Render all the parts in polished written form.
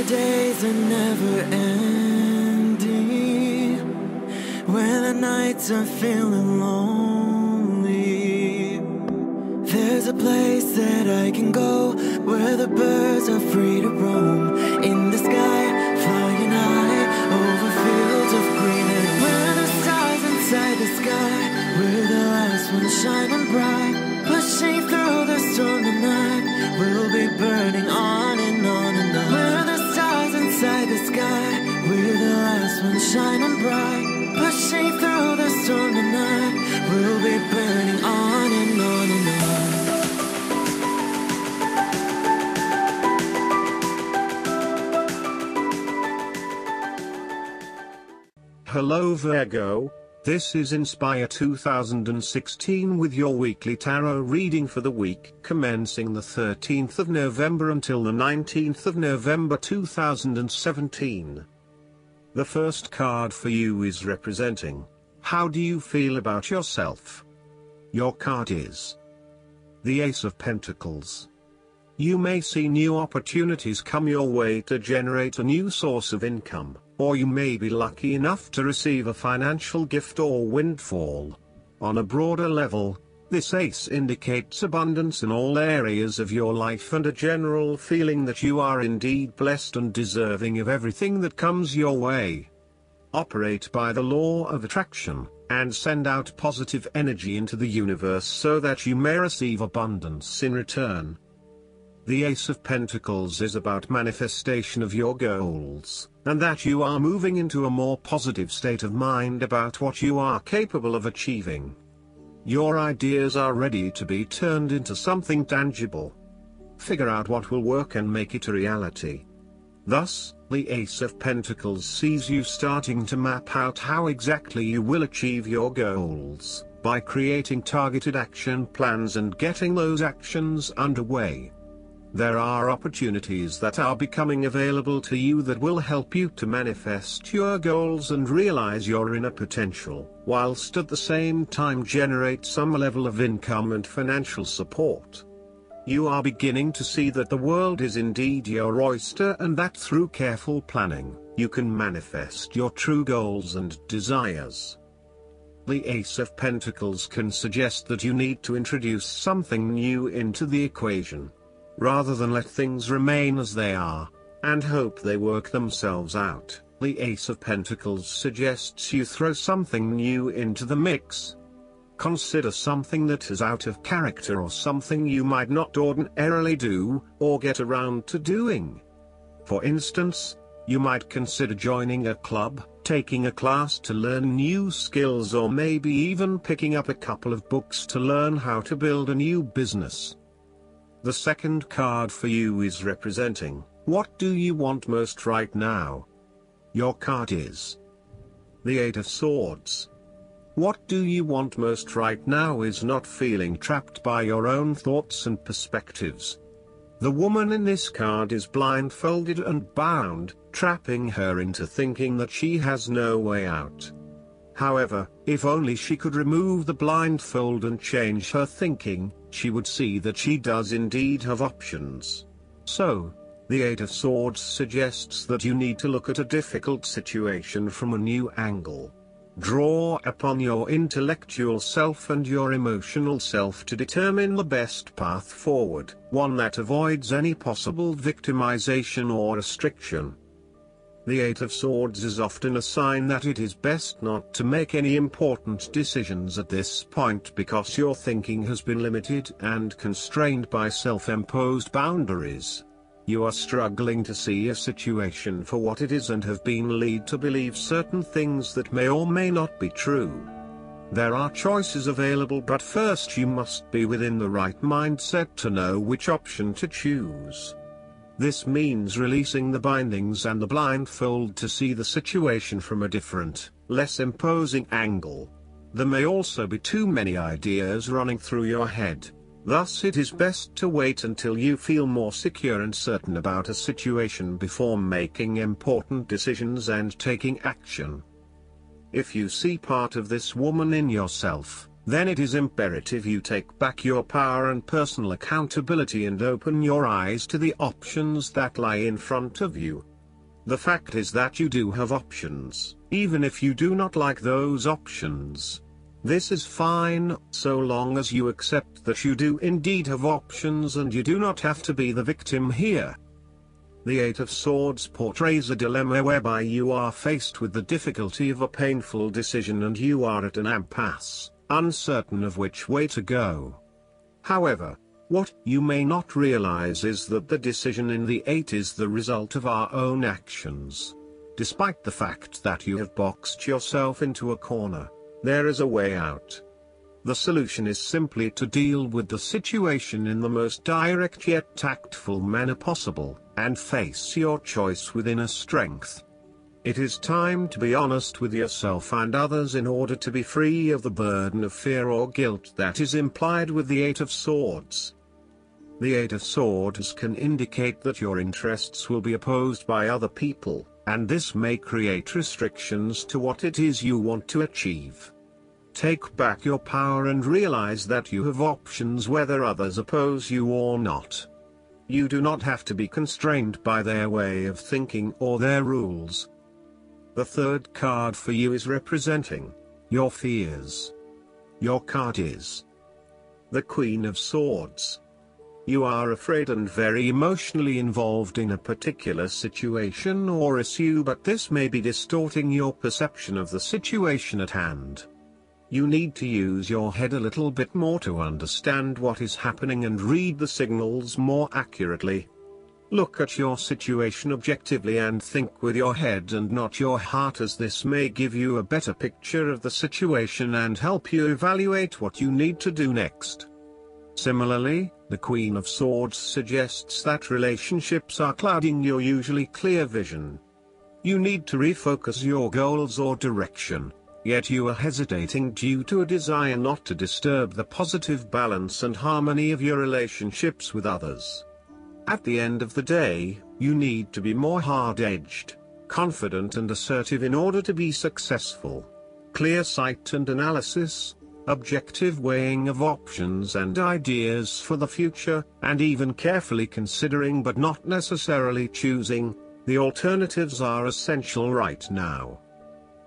the days are never ending, when the nights are feeling lonely, there's a place that I can go, where the birds are free to roam, in the sky, flying high, over fields of green, and where the stars inside the sky, we're the last ones shining bright, pushing through the storm tonight, we'll be burning on and on and on. We're the stars inside the sky, we're the last ones shining bright, pushing through the storm tonight, we'll be burning on and on and on. Hello Virgo, this is Inspire 2016 with your weekly tarot reading for the week commencing the 13th of November until the 19th of November 2017. The first card for you is representing, how do you feel about yourself? Your card is the Ace of Pentacles. You may see new opportunities come your way to generate a new source of income, or you may be lucky enough to receive a financial gift or windfall. On a broader level, this ace indicates abundance in all areas of your life and a general feeling that you are indeed blessed and deserving of everything that comes your way. Operate by the law of attraction, and send out positive energy into the universe so that you may receive abundance in return. The Ace of Pentacles is about manifestation of your goals, and that you are moving into a more positive state of mind about what you are capable of achieving. Your ideas are ready to be turned into something tangible. Figure out what will work and make it a reality. Thus, the Ace of Pentacles sees you starting to map out how exactly you will achieve your goals, by creating targeted action plans and getting those actions underway. There are opportunities that are becoming available to you that will help you to manifest your goals and realize your inner potential, whilst at the same time generate some level of income and financial support. You are beginning to see that the world is indeed your oyster and that through careful planning, you can manifest your true goals and desires. The Ace of Pentacles can suggest that you need to introduce something new into the equation, rather than let things remain as they are, and hope they work themselves out. The Ace of Pentacles suggests you throw something new into the mix. Consider something that is out of character or something you might not ordinarily do, or get around to doing. For instance, you might consider joining a club, taking a class to learn new skills, or maybe even picking up a couple of books to learn how to build a new business. The second card for you is representing, what do you want most right now? Your card is the Eight of Swords. What do you want most right now is not feeling trapped by your own thoughts and perspectives. The woman in this card is blindfolded and bound, trapping her into thinking that she has no way out. However, if only she could remove the blindfold and change her thinking, she would see that she does indeed have options. So, the Eight of Swords suggests that you need to look at a difficult situation from a new angle. Draw upon your intellectual self and your emotional self to determine the best path forward, one that avoids any possible victimization or restriction. The Eight of Swords is often a sign that it is best not to make any important decisions at this point because your thinking has been limited and constrained by self-imposed boundaries. You are struggling to see a situation for what it is and have been led to believe certain things that may or may not be true. There are choices available, but first you must be within the right mindset to know which option to choose. This means releasing the bindings and the blindfold to see the situation from a different, less imposing angle. There may also be too many ideas running through your head. Thus it is best to wait until you feel more secure and certain about a situation before making important decisions and taking action. If you see part of this woman in yourself, then it is imperative you take back your power and personal accountability and open your eyes to the options that lie in front of you, The fact is that you do have options, even if you do not like those options. This is fine, so long as you accept that you do indeed have options and you do not have to be the victim here. The Eight of Swords portrays a dilemma whereby you are faced with the difficulty of a painful decision and you are at an impasse, uncertain of which way to go. However, what you may not realize is that the decision in the Eight is the result of our own actions. Despite the fact that you have boxed yourself into a corner, there is a way out. The solution is simply to deal with the situation in the most direct yet tactful manner possible, and face your choice with inner strength. It is time to be honest with yourself and others in order to be free of the burden of fear or guilt that is implied with the Eight of Swords. The Eight of Swords can indicate that your interests will be opposed by other people, and this may create restrictions to what it is you want to achieve. Take back your power and realize that you have options whether others oppose you or not. You do not have to be constrained by their way of thinking or their rules. The third card for you is representing your fears. Your card is the Queen of Swords. You are afraid and very emotionally involved in a particular situation or issue, but this may be distorting your perception of the situation at hand. You need to use your head a little bit more to understand what is happening and read the signals more accurately. Look at your situation objectively and think with your head and not your heart, as this may give you a better picture of the situation and help you evaluate what you need to do next. Similarly, the Queen of Swords suggests that relationships are clouding your usually clear vision. You need to refocus your goals or direction, yet you are hesitating due to a desire not to disturb the positive balance and harmony of your relationships with others. At the end of the day, you need to be more hard-edged, confident and assertive in order to be successful. Clear sight and analysis, objective weighing of options and ideas for the future, and even carefully considering but not necessarily choosing the alternatives are essential right now.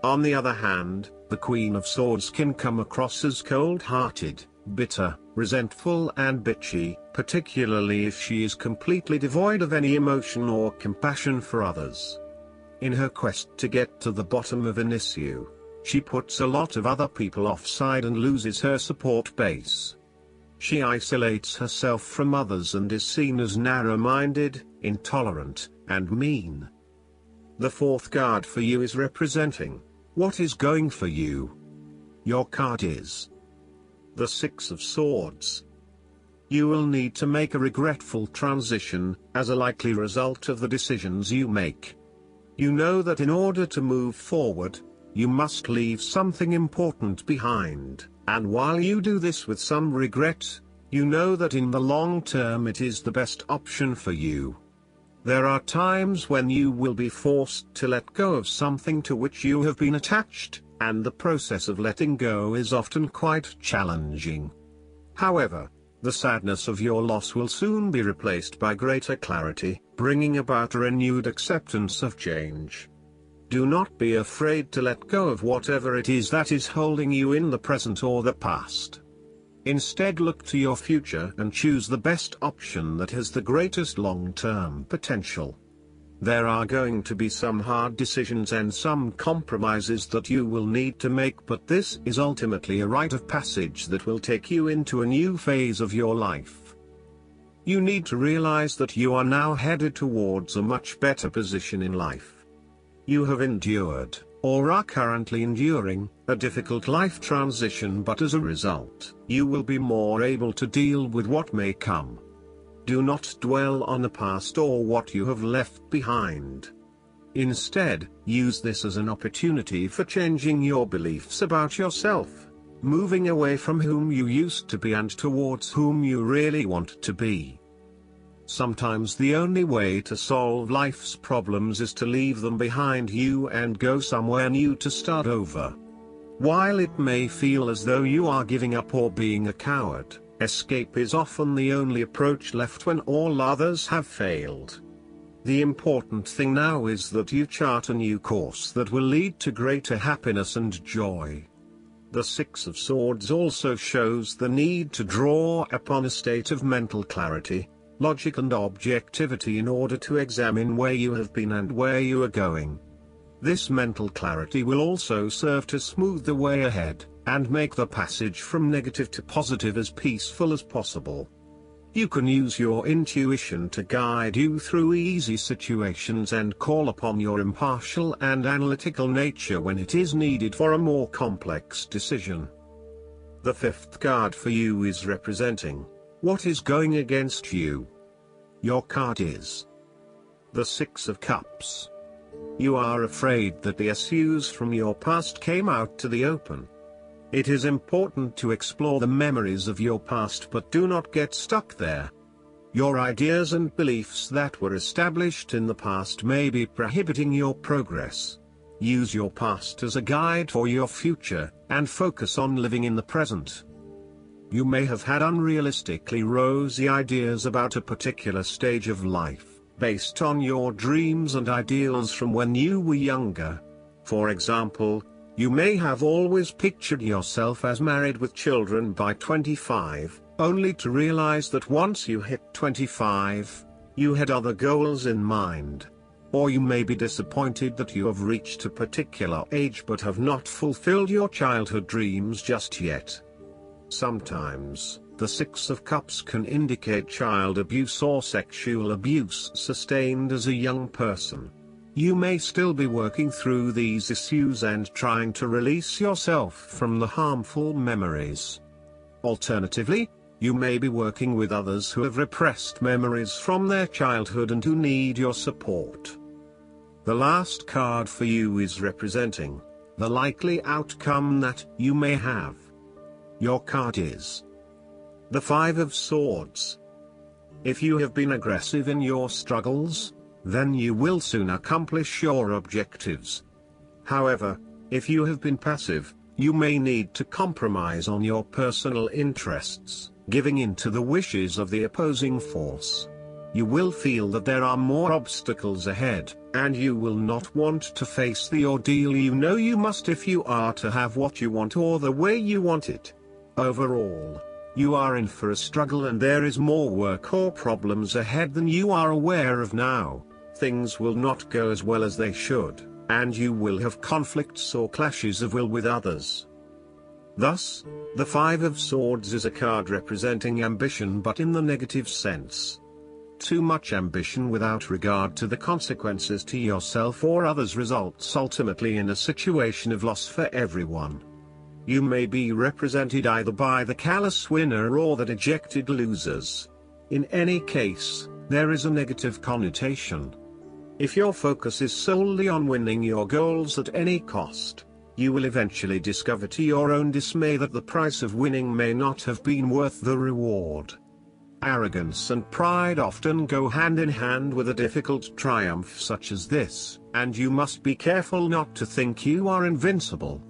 On the other hand, the Queen of Swords can come across as cold-hearted, bitter, resentful and bitchy, particularly if she is completely devoid of any emotion or compassion for others. In her quest to get to the bottom of an issue, she puts a lot of other people offside and loses her support base. She isolates herself from others and is seen as narrow-minded, intolerant, and mean. The fourth card for you is representing what is going for you. Your card is the Six of Swords. You will need to make a regretful transition, as a likely result of the decisions you make. You know that in order to move forward, you must leave something important behind, and while you do this with some regret, you know that in the long term it is the best option for you. There are times when you will be forced to let go of something to which you have been attached, and the process of letting go is often quite challenging. However, the sadness of your loss will soon be replaced by greater clarity, bringing about a renewed acceptance of change. Do not be afraid to let go of whatever it is that is holding you in the present or the past. Instead, look to your future and choose the best option that has the greatest long-term potential. There are going to be some hard decisions and some compromises that you will need to make, but this is ultimately a rite of passage that will take you into a new phase of your life. You need to realize that you are now headed towards a much better position in life. You have endured, or are currently enduring, a difficult life transition, but as a result, you will be more able to deal with what may come. Do not dwell on the past or what you have left behind. Instead, use this as an opportunity for changing your beliefs about yourself, moving away from whom you used to be and towards whom you really want to be. Sometimes the only way to solve life's problems is to leave them behind you and go somewhere new to start over. While it may feel as though you are giving up or being a coward, escape is often the only approach left when all others have failed. The important thing now is that you chart a new course that will lead to greater happiness and joy. The Six of Swords also shows the need to draw upon a state of mental clarity, logic and objectivity in order to examine where you have been and where you are going. This mental clarity will also serve to smooth the way ahead, and make the passage from negative to positive as peaceful as possible. You can use your intuition to guide you through easy situations and call upon your impartial and analytical nature when it is needed for a more complex decision. The fifth card for you is representing what is going against you. Your card is the Six of Cups. You are afraid that the issues from your past came out to the open. It is important to explore the memories of your past, but do not get stuck there. Your ideas and beliefs that were established in the past may be prohibiting your progress. Use your past as a guide for your future, and focus on living in the present. You may have had unrealistically rosy ideas about a particular stage of life, based on your dreams and ideals from when you were younger. For example, you may have always pictured yourself as married with children by 25, only to realize that once you hit 25, you had other goals in mind. Or you may be disappointed that you have reached a particular age but have not fulfilled your childhood dreams just yet. Sometimes, the Six of Cups can indicate child abuse or sexual abuse sustained as a young person. You may still be working through these issues and trying to release yourself from the harmful memories. Alternatively, you may be working with others who have repressed memories from their childhood and who need your support. The last card for you is representing the likely outcome that you may have. Your card is the Five of Swords. If you have been aggressive in your struggles, then you will soon accomplish your objectives. However, if you have been passive, you may need to compromise on your personal interests, giving in to the wishes of the opposing force. You will feel that there are more obstacles ahead, and you will not want to face the ordeal you know you must if you are to have what you want or the way you want it. Overall, you are in for a struggle and there is more work or problems ahead than you are aware of now. Things will not go as well as they should, and you will have conflicts or clashes of will with others. Thus, the Five of Swords is a card representing ambition but in the negative sense. Too much ambition without regard to the consequences to yourself or others results ultimately in a situation of loss for everyone. You may be represented either by the callous winner or the dejected losers. In any case, there is a negative connotation. If your focus is solely on winning your goals at any cost, you will eventually discover to your own dismay that the price of winning may not have been worth the reward. Arrogance and pride often go hand in hand with a difficult triumph such as this, and you must be careful not to think you are invincible.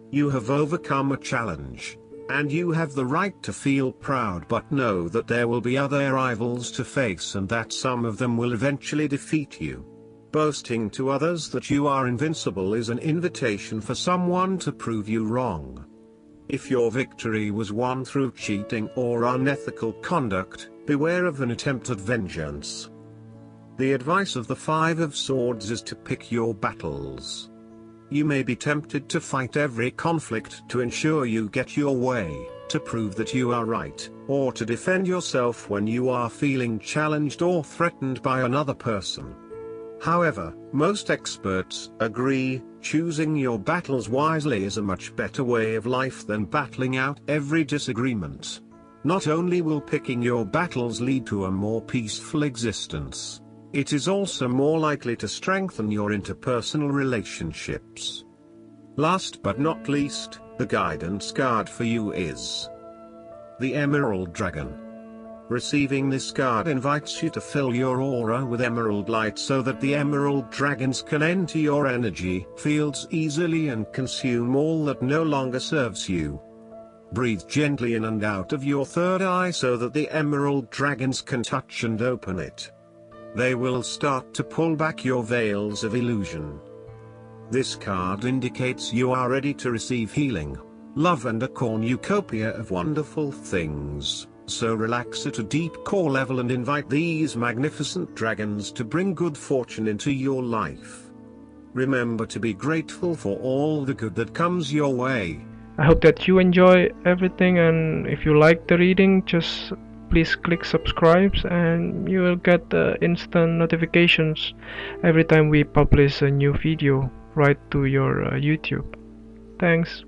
You have overcome a challenge, and you have the right to feel proud, but know that there will be other rivals to face and that some of them will eventually defeat you. Boasting to others that you are invincible is an invitation for someone to prove you wrong. If your victory was won through cheating or unethical conduct, beware of an attempt at vengeance. The advice of the Five of Swords is to pick your battles. You may be tempted to fight every conflict to ensure you get your way, to prove that you are right, or to defend yourself when you are feeling challenged or threatened by another person. However, most experts agree, choosing your battles wisely is a much better way of life than battling out every disagreement. Not only will picking your battles lead to a more peaceful existence, it is also more likely to strengthen your interpersonal relationships. Last but not least, the guidance card for you is the Emerald Dragon. Receiving this card invites you to fill your aura with emerald light so that the emerald dragons can enter your energy fields easily and consume all that no longer serves you. Breathe gently in and out of your third eye so that the emerald dragons can touch and open it. They will start to pull back your veils of illusion. This card indicates you are ready to receive healing, love and a cornucopia of wonderful things. So relax at a deep core level and invite these magnificent dragons to bring good fortune into your life. Remember to be grateful for all the good that comes your way. I hope that you enjoy everything, and if you like the reading, just please click subscribe and you will get instant notifications every time we publish a new video right to your YouTube. Thanks.